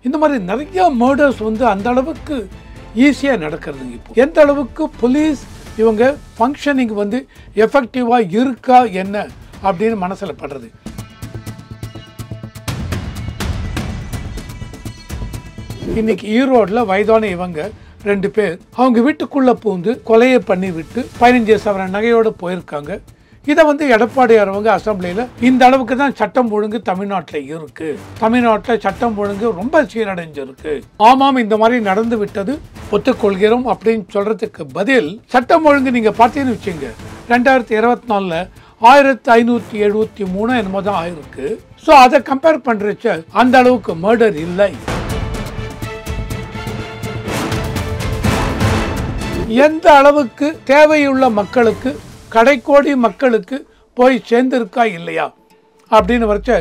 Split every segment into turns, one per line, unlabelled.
இந்த மாதிரி நிறைய மர்டர்ஸ் வந்து அந்த அளவுக்கு ஈஸியாக நடக்கிறதுங்க. இப்போ எந்த அளவுக்கு போலீஸ் இவங்க ஃபங்க்ஷனிங் வந்து எஃபெக்டிவாக இருக்கா என்ன அப்படின்னு மனசில் படுறது. இன்னைக்கு ஈரோடில் வயதான இவங்க 2 பேர் அவங்க வீட்டுக்குள்ளே பூந்து கொலையை பண்ணி விட்டு 15 சவரன் நகையோடு போயிருக்காங்க. இதை வந்து எடப்பாடியார் அவங்க அசம்பிளியில் இந்த அளவுக்கு தான் சட்டம் ஒழுங்கு தமிழ்நாட்டில் இருக்கு, தமிழ்நாட்டில் சட்டம் ஒழுங்கு ரொம்ப சீரடைஞ்சிருக்கு, ஆமாம் இந்த மாதிரி நடந்து விட்டது ஒத்துக்கொள்கிறோம் அப்படின்னு சொல்றதுக்கு பதில் சட்டம் ஒழுங்கு நீங்க பார்த்தீங்கன்னு வச்சுங்க 2024 1573 என்னமோ தான் ஆயிருக்கு. ஸோ அதை கம்பேர் பண்றச்ச அந்த அளவுக்கு மர்டர் இல்லை. எந்த அளவுக்கு தேவையுள்ள மக்களுக்கு கடைக்கோடி மக்களுக்கு போய் சேர்ந்திருக்கா இல்லையா அப்படின்னு வரைச்ச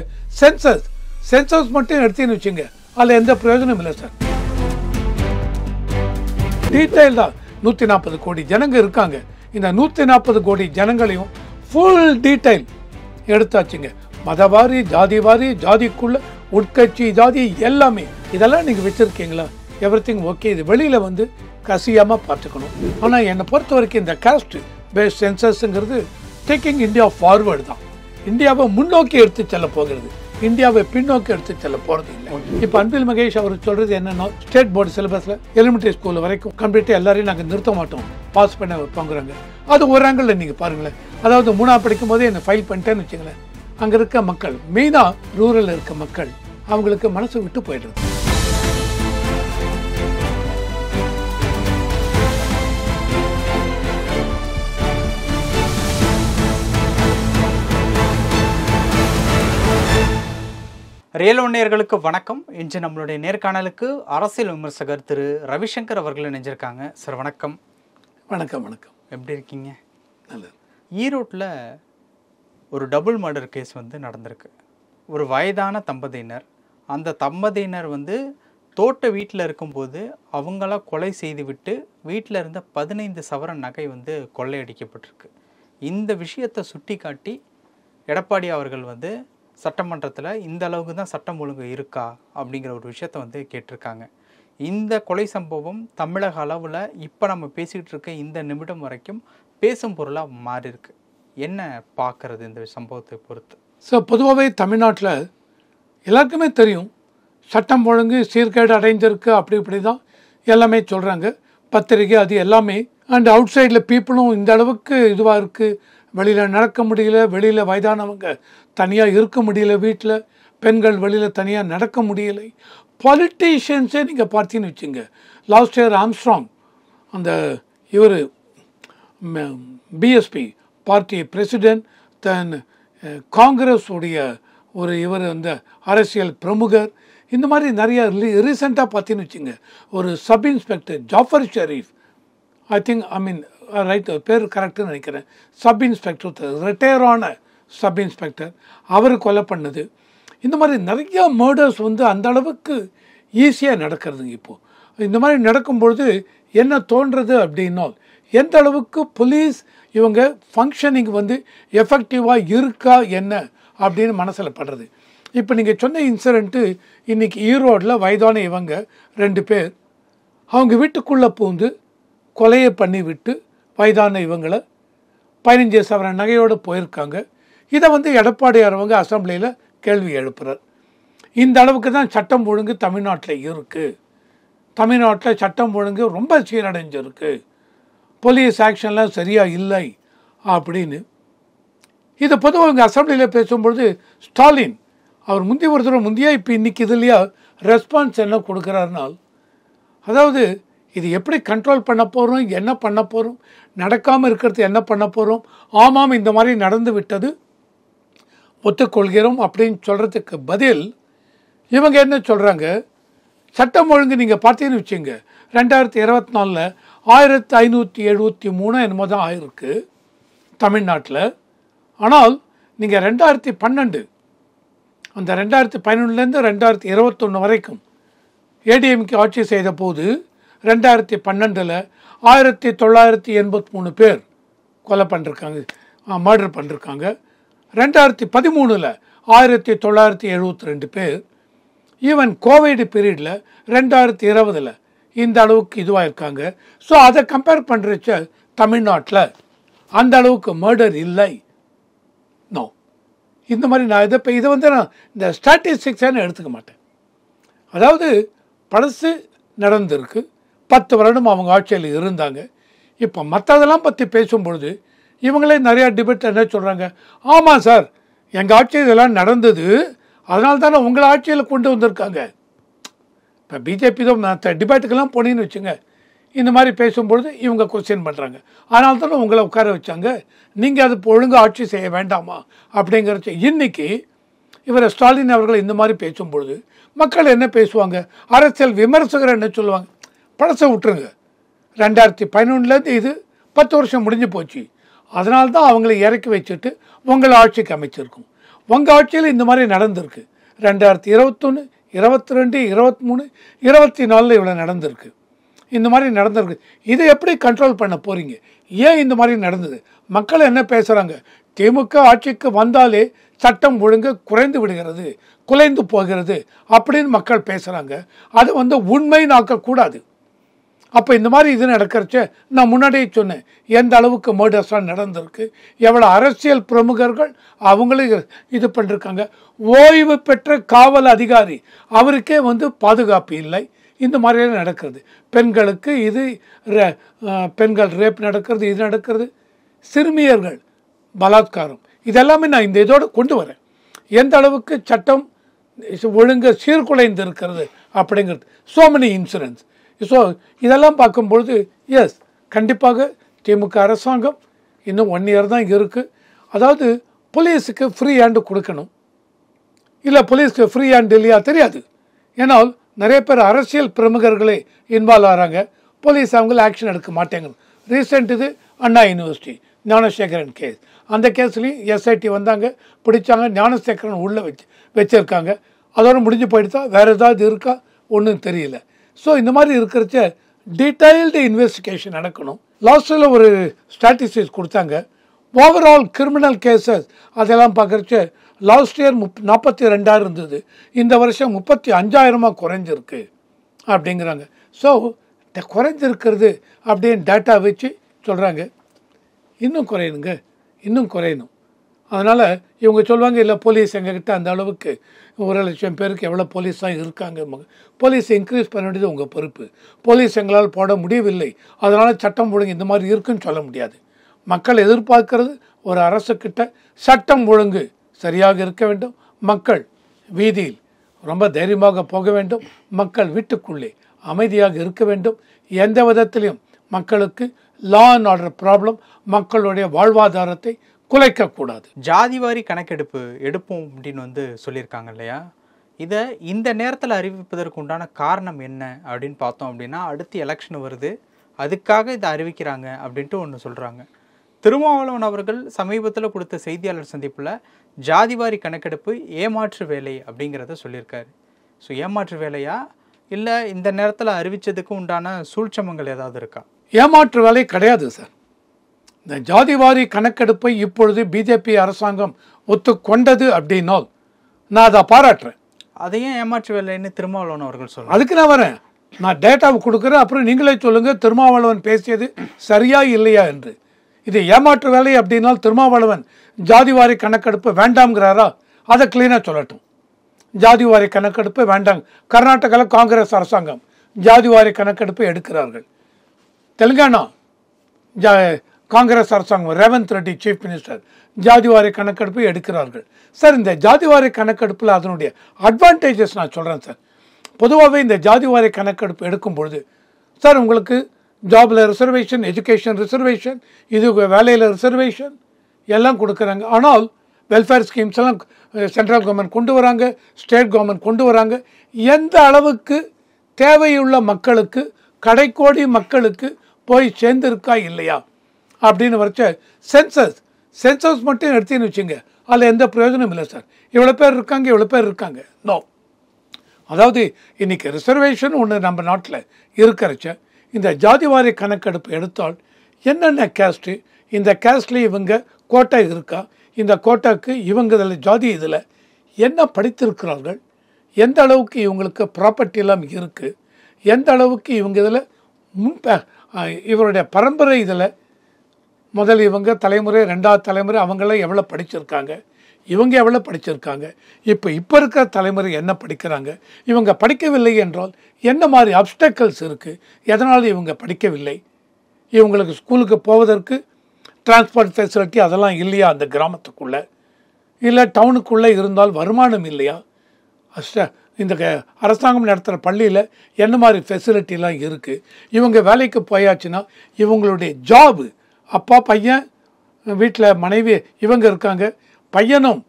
சென்சஸ் மட்டும் எடுத்துன்னு வச்சுங்க, அதில் எந்த பிரயோஜனம் இல்லை சார். டீட்டெயில் தான் 140 கோடி ஜனங்க இருக்காங்க. இந்த 140 கோடி ஜனங்களையும் ஃபுல் டீட்டெயில் எடுத்தாச்சுங்க. மதவாரி ஜாதிவாரி ஜாதிக்குள்ள உட்கட்சி ஜாதி எல்லாமே இதெல்லாம் நீங்கள் வச்சுருக்கீங்களா? Everything okay. இது வெளியில் வந்து கசியாமல் பார்த்துக்கணும். ஆனால் என்னை பொறுத்த வரைக்கும் இந்த காஸ்ட் பேஸ்ட் சென்சஸ்ங்கிறது டேக்கிங் இந்தியா ஃபார்வர்டு தான். இந்தியாவை முன்னோக்கி எடுத்து செல்ல போகிறது, இந்தியாவை பின்னோக்கி எடுத்து செல்ல போகிறது இல்லை. இப்போ அன்பில் மகேஷ் அவர் சொல்கிறது என்னென்னா, ஸ்டேட் போர்டு சிலபஸில் எலிமெண்ட்ரி ஸ்கூல் வரைக்கும் கம்ப்ளீட்டாக எல்லாரையும் நாங்கள் நிறுத்த மாட்டோம், பாஸ் பண்ண வைப்பாங்கிறாங்க. அது ஒரு ஆங்கிளில் நீங்கள் பாருங்களேன். அதாவது 3ஆவது படிக்கும் போதே என்னை ஃபைல் பண்ணிட்டேன்னு வச்சுங்களேன், அங்கே இருக்க மக்கள் மெயினாக ரூரலில் இருக்க மக்கள் அவங்களுக்கு மனசு விட்டு போயிடுறது.
ரியல் நேயர்களுக்கு வணக்கம். இன்று நம்மளுடைய நேர்காணலுக்கு அரசியல் விமர்சகர் திரு ரவிசங்கர் அவர்கள் இணைஞ்சிருக்காங்க. சார் வணக்கம்.
வணக்கம். வணக்கம்.
எப்படி இருக்கீங்க?
நல்லது.
ஈரோட்டில் ஒரு டபுள் மர்டர் கேஸ் வந்து நடந்திருக்கு. ஒரு வயதான தம்பதியினர், அந்த தம்பதியினர் வந்து தோட்ட வீட்டில் இருக்கும்போது அவங்கள கொலை செய்து விட்டு வீட்டில் இருந்த 15 சவரன் நகை வந்து கொள்ளையடிக்கப்பட்டிருக்கு. இந்த விஷயத்தை சுட்டி காட்டி எடப்பாடி அவர்கள் வந்து சட்டமன்றத்தில் இந்த அளவுக்கு தான் சட்டம் ஒழுங்கு இருக்கா அப்படிங்கிற ஒரு விஷயத்தை வந்து கேட்டிருக்காங்க. இந்த கொலை சம்பவம் தமிழக அளவில் இப்போ நம்ம பேசிக்கிட்டு இருக்க இந்த நிமிடம் வரைக்கும் பேசும் பொருளாக மாறி இருக்கு. என்ன பார்க்கறது இந்த சம்பவத்தை பொறுத்து?
ஸோ பொதுவாகவே தமிழ்நாட்டில் எல்லாருக்குமே தெரியும் சட்டம் ஒழுங்கு சீர்கேடு அடைஞ்சிருக்கு, அப்படி இப்படி தான் எல்லாமே சொல்கிறாங்க, பத்திரிகை அது எல்லாமே. அண்ட் அவுட் சைடில் பீப்புளும் இந்த அளவுக்கு இதுவாக இருக்குது, வெளியில் நடக்க முடியல, வெளியில் வயதானவங்க தனியாக இருக்க முடியல, வீட்டில் பெண்கள் வெளியில் தனியாக நடக்க முடியலை. பாலிட்டிஷியன்ஸே நீங்கள் பார்த்தீங்கன்னு வச்சுங்க, லாஸ்ட் இயர் ஆம்ஸ்ட்ராங் அந்த இவர் பிஎஸ்பி பார்ட்டி பிரசிடென்ட், தென் காங்கிரஸ் உடைய ஒரு இவர் அந்த அரசியல் பிரமுகர், இந்த மாதிரி நிறைய ரீசெண்டாக பார்த்தீங்கன்னு வச்சுங்க, ஒரு sub inspector Jafar Sharif, right பேர் கரெக்டுன்னு நினைக்கிறேன், சப் இன்ஸ்பெக்டர் ரிட்டையரான சப் இன்ஸ்பெக்டர், அவர் கொலை பண்ணது. இந்த மாதிரி நிறைய மர்டர்ஸ் வந்து அந்த அளவுக்கு ஈஸியாக நடக்கிறதுங்க. இப்போது இந்த மாதிரி நடக்கும்பொழுது என்ன தோன்றுறது அப்படின்னா, எந்த அளவுக்கு போலீஸ் இவங்க ஃபங்க்ஷனிங் வந்து எஃபெக்டிவாக இருக்கா என்ன அப்படின்னு மனசில் படுறது. இப்போ நீங்கள் சொன்ன இன்சிடெண்ட்டு இன்றைக்கி ஈரோடில் வயதான இவங்க 2 பேர் அவங்க வீட்டுக்குள்ளே பூந்து கொலையை பண்ணி விட்டு வயதான இவங்களை 15 சவரன் நகையோடு போயிருக்காங்க. இதை வந்து எடப்பாடியார் அவங்க அசம்பிளியில் கேள்வி எழுப்புறார். இந்த அளவுக்கு தான் சட்டம் ஒழுங்கு தமிழ்நாட்டில் இருக்குது, தமிழ்நாட்டில் சட்டம் ஒழுங்கு ரொம்ப சீரடைஞ்சிருக்கு, போலீஸ் ஆக்ஷன்லாம் சரியாக இல்லை அப்படின்னு. இதை பொதுவாக அவங்க அசம்பிளியில் பேசும்பொழுது ஸ்டாலின் அவர் ஒரு தடவை முந்தையா இப்போ இன்றைக்கி இதுலையா ரெஸ்பான்ஸ் என்ன கொடுக்குறாருனால், அதாவது இது எப்படி கண்ட்ரோல் பண்ண போகிறோம், என்ன பண்ண போகிறோம், நடக்காமல் இருக்கிறது என்ன பண்ண போகிறோம், ஆமாம் இந்த மாதிரி நடந்து விட்டது ஒத்துக்கொள்கிறோம் அப்படின்னு சொல்கிறதுக்கு பதில் இவங்க என்ன சொல்கிறாங்க, சட்டம் ஒழுங்கு நீங்கள் பார்த்தீங்கன்னு வச்சுங்க 2024 1573 என்னமோ தான் ஆயிருக்கு தமிழ்நாட்டில். ஆனால் நீங்கள் 2012 அந்த 2011 2021 வரைக்கும் ஏடிஎம்கே ஆட்சி செய்த போது 2012 1983 பேர் கொலை பண்ணிருக்காங்க, மர்டர் பண்ணிருக்காங்க. 2013 1972 பேர், ஈவன் கோவிட் பீரியடில் 2020 இந்த அளவுக்கு இதுவாக இருக்காங்க. ஸோ அதை கம்பேர் பண்ணுறச்ச தமிழ்நாட்டில் அந்த அளவுக்கு மர்டர் இல்லை. நோ, இந்த மாதிரி நான் இதை வந்து நான் இந்த ஸ்டாட்டிஸ்டிக்ஸான எடுத்துக்க மாட்டேன். அதாவது பழசு நடந்திருக்கு, 10 வருடம் அவங்க ஆட்சியில் இருந்தாங்க. இப்போ மற்றதெல்லாம் பற்றி பேசும்பொழுது இவங்களே நிறையா டிபேட் என்ன சொல்கிறாங்க, ஆமாம் சார் எங்கள் ஆட்சியில் இதெல்லாம் நடந்தது, அதனால தானே உங்களை ஆட்சியில் கொண்டு வந்திருக்காங்க. இப்போ பிஜேபி தான் டிபேட்டுக்கெல்லாம் போனீங்கன்னு வச்சுங்க, இந்த மாதிரி பேசும்பொழுது இவங்க கொஸ்டின் பண்ணுறாங்க, அதனால தானே உங்களை உட்கார வச்சாங்க, நீங்கள் அது ஒழுங்காக ஆட்சி செய்ய வேண்டாமா அப்படிங்கிறச்ச. இன்றைக்கி இவர் ஸ்டாலின் அவர்கள் இந்த மாதிரி பேசும்பொழுது மக்கள் என்ன பேசுவாங்க, அரசியல் விமர்சகர் என்ன சொல்லுவாங்க, பழசை விட்டுருங்க, 2011 இது 10 வருஷம் முடிஞ்சு போச்சு, அதனால தான் அவங்களை இறக்கி வச்சுட்டு உங்களை ஆட்சிக்கு அமைச்சிருக்கும். உங்கள் ஆட்சியில் இந்த மாதிரி நடந்திருக்கு. 2021, 22, 23, 24 இவ்வளோ நடந்திருக்கு. இந்த மாதிரி நடந்திருக்கு. இதை எப்படி கண்ட்ரோல் பண்ண போகிறீங்க? ஏன் இந்த மாதிரி நடந்தது? மக்கள் என்ன பேசுகிறாங்க, திமுக ஆட்சிக்கு வந்தாலே சட்டம் ஒழுங்கு குறைந்து விடுகிறது, குலைந்து போகிறது அப்படின்னு மக்கள் பேசுகிறாங்க. அது வந்து உண்மைன்னு ஆக்கக்கூடாது. அப்போ இந்த மாதிரி இது நடக்கிறச்ச நான் முன்னாடியே சொன்னேன், எந்த அளவுக்கு மர்டர்ஸ்லாம் நடந்திருக்கு, எவ்வளோ அரசியல் பிரமுகர்கள் அவங்களும் இது பண்ணிருக்காங்க. ஓய்வு பெற்ற காவல் அதிகாரி அவருக்கே வந்து பாதுகாப்பு இல்லை. இந்த மாதிரியெல்லாம் நடக்கிறது. பெண்களுக்கு இது பெண்கள் ரேப் நடக்கிறது, இது நடக்கிறது, சிறுமியர்கள் பலாத்காரம், இதெல்லாமே நான் இந்த இதோடு கொண்டு வரேன். எந்த அளவுக்கு சட்டம் ஒழுங்கு சீர்குலைந்து இருக்கிறது அப்படிங்கிறது. So many incidents. ஸோ இதெல்லாம் பார்க்கும்பொழுது எஸ், கண்டிப்பாக திமுக அரசாங்கம் இன்னும் 1 இயர் தான் இருக்குது. அதாவது போலீஸுக்கு ஃப்ரீ ஹேண்டு கொடுக்கணும். இல்லை போலீஸுக்கு ஃப்ரீ ஹேண்ட் இல்லையா தெரியாது. ஏன்னால் நிறைய பேர் அரசியல் பிரமுகர்களே இன்வால்வ் ஆகிறாங்க, போலீஸ் அவங்கள ஆக்ஷன் எடுக்க மாட்டேங்க. ரீசெண்ட் இது அண்ணா யூனிவர்சிட்டி ஞானசேகரன் கேஸ், அந்த கேஸ்லேயும் எஸ்ஐடி வந்தாங்க, பிடிச்சாங்க, ஞானசேகரன் உள்ளே வச்சுருக்காங்க. அதோட முடிஞ்சு போயிடுதா, வேறு ஏதாவது இருக்கா ஒன்றும் தெரியல. ஸோ இந்த மாதிரி இருக்கிறச்ச டீட்டெயில்டு இன்வெஸ்டிகேஷன் நடக்கணும். லாஸ்ட்டில் ஒரு ஸ்டாட்டிஸ்டிக்ஸ் கொடுத்தாங்க, ஓவரால் கிரிமினல் கேசஸ் அதெல்லாம் பார்க்குறச்ச லாஸ்ட் இயர் 42,000 இருந்தது, இந்த வருஷம் 35,000 குறைஞ்சிருக்கு அப்படிங்கிறாங்க. ஸோ குறைஞ்சிருக்கிறது அப்படின்னு டேட்டா வச்சு சொல்கிறாங்க. இன்னும் குறையணுங்க, இன்னும் குறையணும். அதனால் இவங்க சொல்லுவாங்க, இல்லை போலீஸ் எங்ககிட்ட அந்த அளவுக்கு 1,00,000 பேருக்கு எவ்வளோ போலீஸ் தான் இருக்காங்க. போலீஸ் இன்க்ரீஸ் பண்ண வேண்டியது உங்கள் பொறுப்பு. போலீஸ் எங்களால் போட முடியவில்லை, அதனால் சட்டம் ஒழுங்கு இந்த மாதிரி இருக்குன்னு சொல்ல முடியாது. மக்கள் எதிர்பார்க்கறது ஒரு அரசுக்கிட்ட சட்டம் ஒழுங்கு சரியாக இருக்க வேண்டும், மக்கள் வீதியில் ரொம்ப தைரியமாக போக வேண்டும், மக்கள் வீட்டுக்குள்ளே அமைதியாக இருக்க வேண்டும். எந்த விதத்திலையும் மக்களுக்கு லா அண்ட் ஆர்டர் ப்ராப்ளம், மக்களுடைய வாழ்வாதாரத்தை குலைக்கக்கூடாது.
ஜாதிவாரி கணக்கெடுப்பு எடுப்போம் அப்படின்னு வந்து சொல்லியிருக்காங்க இல்லையா, இதை இந்த நேரத்தில் அறிவிப்பதற்கு உண்டான காரணம் என்ன அப்படின்னு பார்த்தோம் அப்படின்னா, அடுத்து எலெக்ஷன் வருது, அதுக்காக இதை அறிவிக்கிறாங்க அப்படின்ட்டு ஒன்று சொல்கிறாங்க. திருமாவளவன் அவர்கள் சமீபத்தில் கொடுத்த செய்தியாளர் சந்திப்பில் ஜாதிவாரி கணக்கெடுப்பு ஏமாற்று வேலை அப்படிங்கிறத சொல்லியிருக்காரு. ஸோ ஏமாற்று வேலையா இல்லை இந்த நேரத்தில் அறிவித்ததுக்கு உண்டான சூழ்ச்சமங்கள் ஏதாவது இருக்கா?
ஏமாற்று வேலை கிடையாது சார். இந்த ஜாதிவாரி கணக்கெடுப்பை இப்பொழுது பிஜேபி அரசாங்கம் ஒத்துக்கொண்டது அப்படின்னால் நான் அதை பாராட்டுறேன்.
அதையும் ஏமாற்று வேலைன்னு திருமாவளவன் அவர்கள் சொல்லுவாங்க.
அதுக்கு நான் வரேன், நான் டேட்டாவை கொடுக்குறேன், அப்புறம் நீங்களே சொல்லுங்கள் திருமாவளவன் பேசியது சரியா இல்லையா என்று. இது ஏமாற்று வேலை அப்படின்னால் திருமாவளவன் ஜாதிவாரி கணக்கெடுப்பு வேண்டாம்ங்கிறாரா? அதை கிளீனாக சொல்லட்டும். ஜாதிவாரி கணக்கெடுப்பு வேண்டாம். கர்நாடகாவில் காங்கிரஸ் அரசாங்கம் ஜாதிவாரி கணக்கெடுப்பு எடுக்கிறார்கள். தெலுங்கானா காங்கிரஸ் அரசாங்கம் ரேவந்த் ரெட்டி சீஃப் மினிஸ்டர் ஜாதிவாரி கணக்கெடுப்பு எடுக்கிறார்கள். சார், இந்த ஜாதிவாரி கணக்கெடுப்பில் அதனுடைய அட்வான்டேஜஸ் நான் சொல்கிறேன் சார். பொதுவாகவே இந்த ஜாதிவாரி கணக்கெடுப்பு எடுக்கும் பொழுது சார் உங்களுக்கு ஜாபில் ரிசர்வேஷன், எஜுகேஷன் ரிசர்வேஷன், இது வேலையில் ரிசர்வேஷன் எல்லாம் கொடுக்குறாங்க. ஆனால் வெல்ஃபேர் ஸ்கீம்ஸ் எல்லாம் சென்ட்ரல் கவர்மெண்ட் கொண்டு வராங்க, ஸ்டேட் கவர்மெண்ட் கொண்டு வராங்க. எந்த அளவுக்கு தேவையுள்ள மக்களுக்கு, கடைக்கோடி மக்களுக்கு போய் சேர்ந்துருக்கா இல்லையா அப்படின்னு வரைச்ச சென்சஸ் மட்டும் எடுத்துன்னு வச்சுங்க, அதில் எந்த பிரயோஜனம் இல்லை சார். இவ்வளோ பேர் இருக்காங்க, இவ்வளோ பேர் இருக்காங்க, நோ. அதாவது இன்றைக்கி ரிசர்வேஷன் ஒன்று நம்ம நாட்டில் இருக்கிறச்ச இந்த ஜாதிவாரி கணக்கெடுப்பு எடுத்தால் என்னென்ன கேஸ்ட்டு, இந்த கேஸ்ட்லேயும் இவங்க கோட்டை இருக்கா, இந்த கோட்டாக்கு இவங்க இதில் ஜாதி இதில் என்ன படித்திருக்கிறார்கள், எந்த அளவுக்கு இவங்களுக்கு ப்ராப்பர்ட்டி எல்லாம் இருக்குது, எந்த அளவுக்கு இவங்க இதில் இவருடைய பரம்பரை இதில் முதல் இவங்க தலைமுறை, ரெண்டாவது தலைமுறை அவங்களாம் எவ்வளோ படிச்சிருக்காங்க, இவங்க எவ்வளோ படிச்சிருக்காங்க, இப்போ இருக்கிற தலைமுறை என்ன படிக்கிறாங்க, இவங்க படிக்கவில்லை என்றால் என்ன மாதிரி அப்டக்கல்ஸ் இருக்குது, எதனால் இவங்க படிக்கவில்லை, இவங்களுக்கு ஸ்கூலுக்கு போவதற்கு டிரான்ஸ்போர்ட் ஃபெசிலிட்டி அதெல்லாம் இல்லையா, அந்த கிராமத்துக்குள்ளே இல்லை டவுனுக்குள்ளே இருந்தால் வருமானம் இல்லையா, இந்த அரசாங்கம் நடத்துகிற பள்ளியில் என்ன மாதிரி ஃபெசிலிட்டிலாம் இருக்குது, இவங்க வேலைக்கு போயாச்சுன்னா இவங்களுடைய ஜாபு, அப்பா பையன் வீட்டில் மனைவி இவங்க இருக்காங்க, பையனும்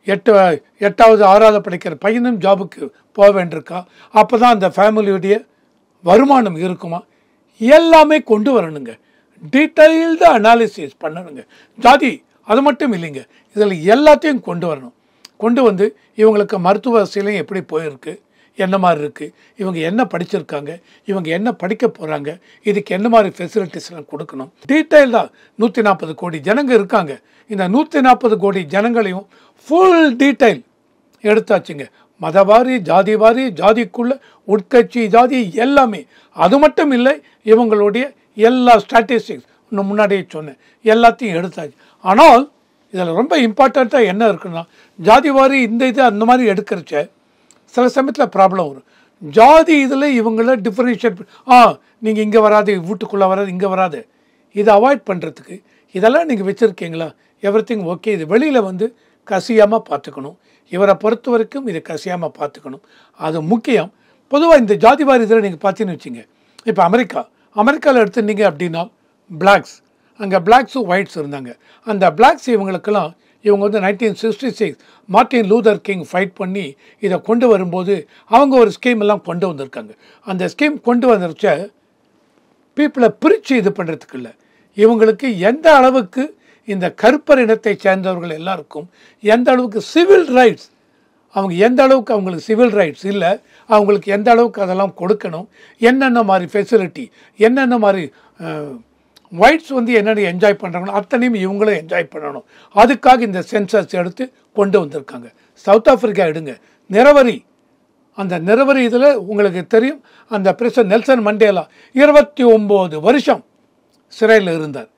8வது 6வது படிக்கிற பையனும் ஜாபுக்கு போக வேண்டியிருக்கா, அப்போ தான் அந்த ஃபேமிலியுடைய வருமானம் இருக்குமா, எல்லாமே கொண்டு வரணுங்க. டீட்டெயில்டு அனாலிசிஸ் பண்ணணுங்க. ஜாதி அது மட்டும் இல்லைங்க, இதில் எல்லாத்தையும் கொண்டு வரணும். கொண்டு வந்து இவங்களுக்கு மருத்துவ வசதியிலையும் எப்படி போயிருக்கு, என்ன மாதிரி இருக்குது, இவங்க என்ன படிச்சிருக்காங்க, இவங்க என்ன படிக்க போகிறாங்க, இதுக்கு என்ன மாதிரி ஃபெசிலிட்டிஸ்லாம் கொடுக்கணும். டீட்டெயில்டாக 140 கோடி ஜனங்க இருக்காங்க. இந்த 140 கோடி ஜனங்களையும் ஃபுல் டீட்டெயில் எடுத்தாச்சுங்க. மதவாரி, ஜாதிவாரி, ஜாதிக்குள்ளே உட்கட்சி ஜாதி எல்லாமே. அது மட்டும் இல்லை, இவங்களுடைய எல்லா ஸ்டாட்டிஸ்டிக்ஸ் இன்னும் முன்னாடியே சொன்னேன், எல்லாத்தையும் எடுத்தாச்சு. ஆனால் இதில் ரொம்ப இம்பார்ட்டண்ட்டாக என்ன இருக்குன்னா, ஜாதிவாரி இந்த இது அந்த மாதிரி எடுக்கிறச்ச சில சமயத்தில் ப்ராப்ளம் வரும். ஜாதி இதில் இவங்கள டிஃபரன்ஷியேட் நீங்கள் இங்கே வராது, வீட்டுக்குள்ளே வராது, இங்கே வராது, இதை அவாய்ட் பண்ணுறதுக்கு இதெல்லாம் நீங்கள் வச்சுருக்கீங்களா, எவ்ரிதிங் ஓகே, இது வெளியில் வந்து கசியாமல் பார்த்துக்கணும். இவரை பொறுத்த வரைக்கும் இதை கசியாமல் பார்த்துக்கணும், அது முக்கியம். பொதுவாக இந்த ஜாதிவாரி இதில் நீங்கள் பார்த்தீங்கன்னு வச்சுங்க, இப்போ அமெரிக்காவில் எடுத்துட்டீங்க அப்படின்னா பிளாக்ஸ், அங்கே பிளாக்ஸும் ஒயிட்ஸ் இருந்தாங்க. அந்த பிளாக்ஸ் இவங்களுக்கெல்லாம் இவங்க வந்து 1966 மார்ட்டின் லூதர் கிங் ஃபைட் பண்ணி இதை கொண்டு வரும்போது அவங்க ஒரு ஸ்கீம் எல்லாம் கொண்டு வந்திருக்காங்க. அந்த ஸ்கீம் கொண்டு வந்துருச்ச பீப்புளை பிரித்து இது பண்ணுறதுக்கு இல்லை, இவங்களுக்கு எந்த அளவுக்கு இந்த கருப்பர் இனத்தை சேர்ந்தவர்கள் எல்லாருக்கும் எந்த அளவுக்கு சிவில் ரைட்ஸ், அவங்க எந்த அளவுக்கு அவங்களுக்கு சிவில் ரைட்ஸ் இல்லை, அவங்களுக்கு எந்த அளவுக்கு அதெல்லாம் கொடுக்கணும், என்னென்ன மாதிரி ஃபெசிலிட்டி, என்னென்ன மாதிரி ஒயிட்ஸ் வந்து என்னென்ன என்ஜாய் பண்ணுறாங்களோ அத்தனையும் இவங்களும் என்ஜாய் பண்ணணும். அதுக்காக இந்த சென்சஸ் எடுத்து கொண்டு வந்திருக்காங்க. சவுத் ஆஃப்ரிக்கா எடுங்க, நிறவரி, அந்த நிறவரி இதில் உங்களுக்கு தெரியும், அந்த பிரசிடென்ட் நெல்சன் மண்டேலா 29 வருஷம் சிறையில் இருந்தார்.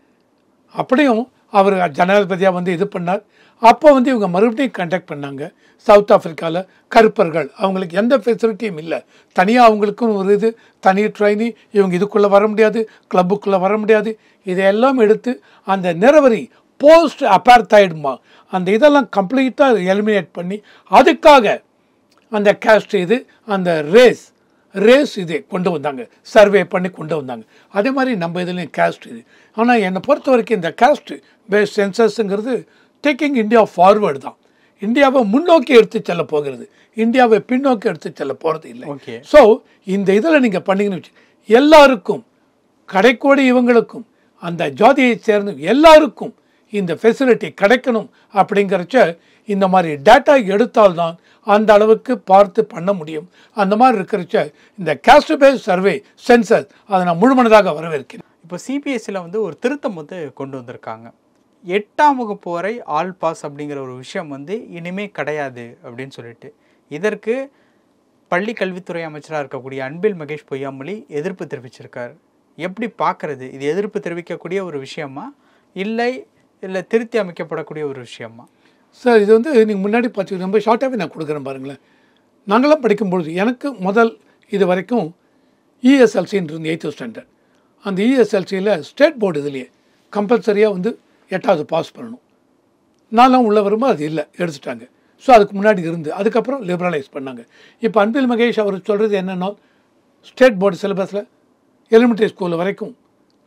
அப்படியும் அவர் ஜனாதிபதியாக வந்து இது பண்ணார். அப்போ வந்து இவங்க மறுபடியும் கண்டக்ட் பண்ணாங்க. சவுத் ஆஃப்ரிக்காவில் கருப்பர்கள் அவங்களுக்கு எந்த ஃபெசிலிட்டியும் இல்லை, தனியாக அவங்களுக்கும் ஒரு இது தனி ட்ரைனி, இவங்க இதுக்குள்ளே வர முடியாது, கிளப்புக்குள்ளே வர முடியாது, இதையெல்லாம் எடுத்து அந்த நிறவரி போஸ்ட் அப்பார்த்தைடுமா அந்த இதெல்லாம் கம்ப்ளீட்டாக எலிமினேட் பண்ணி அதுக்காக அந்த கேஸ்ட் இது அந்த ரேஸ் இது கொண்டு வந்தாங்க, சர்வே பண்ணி கொண்டு வந்தாங்க. அதே மாதிரி நம்ம இதுலேயும் கேஸ்ட் இது. ஆனால் என்னை பொறுத்த வரைக்கும் இந்த கேஸ்ட் பேஸ்ட் சென்சஸ்ங்கிறது டேக்கிங் இந்தியா ஃபார்வேர்டு தான், இந்தியாவை முன்னோக்கி எடுத்து செல்ல போகிறது, இந்தியாவை பின்னோக்கி எடுத்து செல்ல போகிறது இல்லை. ஸோ இந்த இதில் நீங்கள் பண்ணிங்கன்னு வச்சு எல்லாருக்கும், கடைக்கோடி இவங்களுக்கும், அந்த ஜாதியை சேர்ந்து எல்லாருக்கும் இந்த ஃபெசிலிட்டி கிடைக்கணும் அப்படிங்கிறச்ச இந்த மாதிரி டேட்டா எடுத்தால்தான் அந்த அளவுக்கு பார்த்து பண்ண முடியும். அந்த மாதிரி இருக்கிறச்ச இந்த கேஸ்ட் பேஸ்ட் சர்வே சென்சஸ் அதை நான் முழுமனதாக வரவேற்கிறேன்.
இப்போ சிபிஎஸ்சியில் வந்து ஒரு திருத்தம் வந்து கொண்டு வந்திருக்காங்க. 8ஆம் வகுப்பு வரை ஆல் பாஸ் அப்படிங்கிற ஒரு விஷயம் வந்து இனிமே கிடையாது அப்படின்னு சொல்லிட்டு, இதற்கு பள்ளி கல்வித்துறை அமைச்சராக இருக்கக்கூடிய அன்பில் மகேஷ் பொய்யாமொழி எதிர்ப்பு தெரிவிச்சிருக்கார். எப்படி பார்க்கறது, இது எதிர்ப்பு தெரிவிக்கக்கூடிய ஒரு விஷயமா இல்லை திருத்தி அமைக்கப்படக்கூடிய ஒரு விஷயமா?
சார் இது வந்து நீங்கள் முன்னாடி பார்த்து ரொம்ப ஷார்ட்டாகவே நான் கொடுக்குறேன் பாருங்களேன். நாங்களாம் படிக்கும்பொழுது எனக்கு முதல் இது வரைக்கும் இஎஸ்எல்சின்னு இருந்து 8th ஸ்டாண்டர்ட், அந்த இஎஸ்எல்சியில் ஸ்டேட் போர்டு இதுலேயே கம்பல்சரியாக வந்து 8வது பாஸ் பண்ணணும். நான்லாம் உள்ள வரும்போது அது இல்லை, எடுத்துட்டாங்க. ஸோ அதுக்கு முன்னாடி இருந்து அதுக்கப்புறம் லிபரலைஸ் பண்ணாங்க. இப்போ அன்பில் மகேஷ் அவர் சொல்கிறது என்னென்னா, ஸ்டேட் போர்டு சிலபஸில் எலிமெண்ட்ரி ஸ்கூல் வரைக்கும்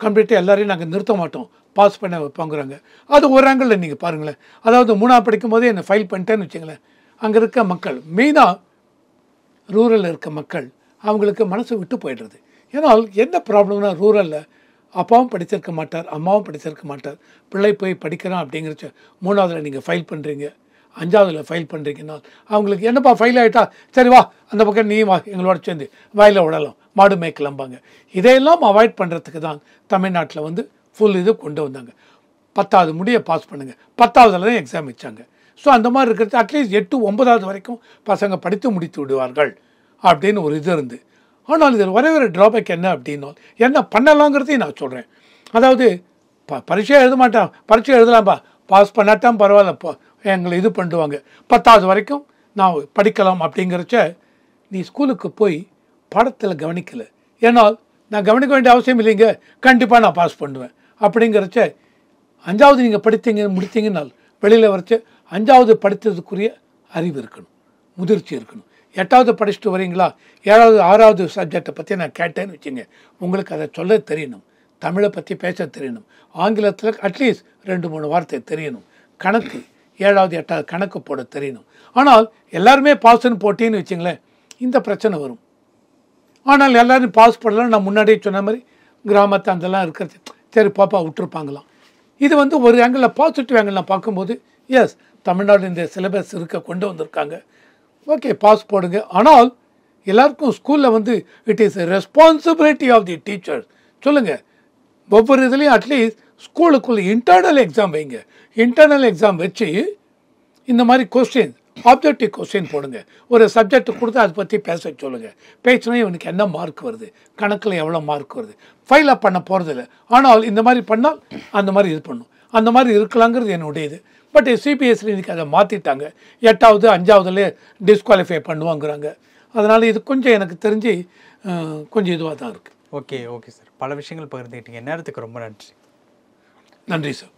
கம்ப்ளீட்டாக எல்லோரையும் நாங்கள் நிறுத்த மாட்டோம், பாஸ் பண்ண வைப்பாங்கிறாங்க. அது ஒரு ஆங்கிளில் நீங்கள் பாருங்களேன். அதாவது 3ஆவது படிக்கும் போதே என்னை ஃபைல் பண்ணிட்டேன்னு வச்சுங்களேன், அங்கே இருக்க மக்கள் மெயினாக ரூரலில் இருக்க மக்கள் அவங்களுக்கு மனசு விட்டு போய்டுறது. ஏன்னால் என்ன ப்ராப்ளம்னா, ரூரலில் அப்பாவும் படிச்சிருக்க மாட்டார், அம்மாவும் படிச்சிருக்க மாட்டார், பிள்ளை போய் படிக்கிறான் அப்படிங்கிறச்ச 3ஆவதில் நீங்கள் ஃபைல் பண்ணுறீங்க, 5ஆவதில் ஃபைல் பண்ணுறீங்கன்னா அவங்களுக்கு என்னப்பா ஃபைல் ஆகிட்டா, சரி வா அந்த பக்கம் நீ வா எங்களோட சேர்ந்து வயலில் விடலாம், மாடு மேய்க்கலாம்பாங்க. இதையெல்லாம் அவாய்ட் பண்ணுறதுக்கு தான் தமிழ்நாட்டில் வந்து ஃபுல் இது கொண்டு வந்தாங்க. 10வது முடிய பாஸ் பண்ணுங்கள், 10ஆவதில் தான் எக்ஸாம் வச்சாங்க. ஸோ அந்த மாதிரி இருக்கிறது அட்லீஸ்ட் 8, 9வது வரைக்கும் பசங்க படித்து முடித்து விடுவார்கள் அப்படின்னு ஒரு இது இருந்து. ஆனால் இதில் ஒரே ஒரு ட்ராபேக் என்ன அப்படின்னா என்ன பண்ணலாங்கிறதையும் நான் சொல்கிறேன். அதாவது பரீட்சை எழுத மாட்டான், பரீட்சை எழுதலாம்ப்பா, பாஸ் பண்ணாட்டான் பரவாயில்ல, எங்களை இது பண்ணுவாங்க, 10வது வரைக்கும் நான் படிக்கலாம் அப்படிங்கிறச்ச நீ ஸ்கூலுக்கு போய் பாடத்தில் கவனிக்கலை. ஏன்னால் நான் கவனிக்க வேண்டிய அவசியம் இல்லைங்க, கண்டிப்பாக நான் பாஸ் பண்ணுவேன் அப்படிங்கிறச்ச 5வது நீங்கள் முடித்தீங்கன்னால் வெளியில் வரைச்ச 5வது படித்ததுக்குரிய அறிவு இருக்கணும், முதிர்ச்சி இருக்கணும். 8வது படிச்சுட்டு வரீங்களா, 7வது 6வது சப்ஜெக்டை பற்றி நான் கேட்டேன்னு வச்சுங்க, உங்களுக்கு அதை சொல்ல தெரியணும், தமிழை பற்றி பேச தெரியணும், ஆங்கிலத்தில் அட்லீஸ்ட் 2-3 வார்த்தை தெரியணும், கணக்கு 7வது 8வது கணக்கு போட தெரியணும். ஆனால் எல்லாருமே பாஸ்ன்னு போட்டின்னு வச்சுங்களேன், இந்த பிரச்சனை வரும். ஆனால் எல்லோரும் பாஸ் பண்ணலாம். நான் முன்னாடியே சொன்ன மாதிரி கிராமத்தை அதெல்லாம் இருக்கிறது சரி பாப்பா விட்டுருப்பாங்களாம். இது வந்து ஒரு ஆங்கிளில் பாசிட்டிவ் ஆங்கிள் நான் பார்க்கும்போது எஸ், தமிழ்நாடு இந்த சிலபஸ் கொண்டு வந்திருக்காங்க, ஓகே பாஸ் போடுங்க. ஆனால் எல்லாருக்கும் ஸ்கூலில் வந்து it is responsibility of the teachers. சொல்லுங்கள், ஒவ்வொரு இதுலேயும் அட்லீஸ்ட் ஸ்கூலுக்குள்ளே இன்டர்னல் எக்ஸாம் வைங்க. இன்டர்னல் எக்ஸாம் வச்சு இந்த மாதிரி கொஸ்டின், ஆப்ஜெக்டிவ் கொஸ்டின் போடுங்க. ஒரு சப்ஜெக்ட் கொடுத்து அதை பற்றி பேச சொல்லுங்கள். பேசினா இவனுக்கு என்ன மார்க் வருது, கணக்கில் எவ்வளோ மார்க் வருது, ஃபைல் அப் பண்ண போகிறதில்ல. ஆனால் இந்த மாதிரி பண்ணால் அந்த மாதிரி இது பண்ணும், அந்த மாதிரி இருக்கலாங்கிறது என்னுடைய இது. பட் சிபிஎஸ்சி இன்னைக்கு அதை மாற்றிட்டாங்க, 8வது 5வதுலேயே டிஸ்குவாலிஃபை பண்ணுவாங்கிறாங்க. அதனால் இது கொஞ்சம் எனக்கு தெரிஞ்சு கொஞ்சம் இதுவாக தான் இருக்குது.
ஓகே சார், பல விஷயங்கள் பகிர்ந்துக்கிட்டீங்க. நேரத்துக்கு ரொம்ப நன்றி.
நன்றி சார்.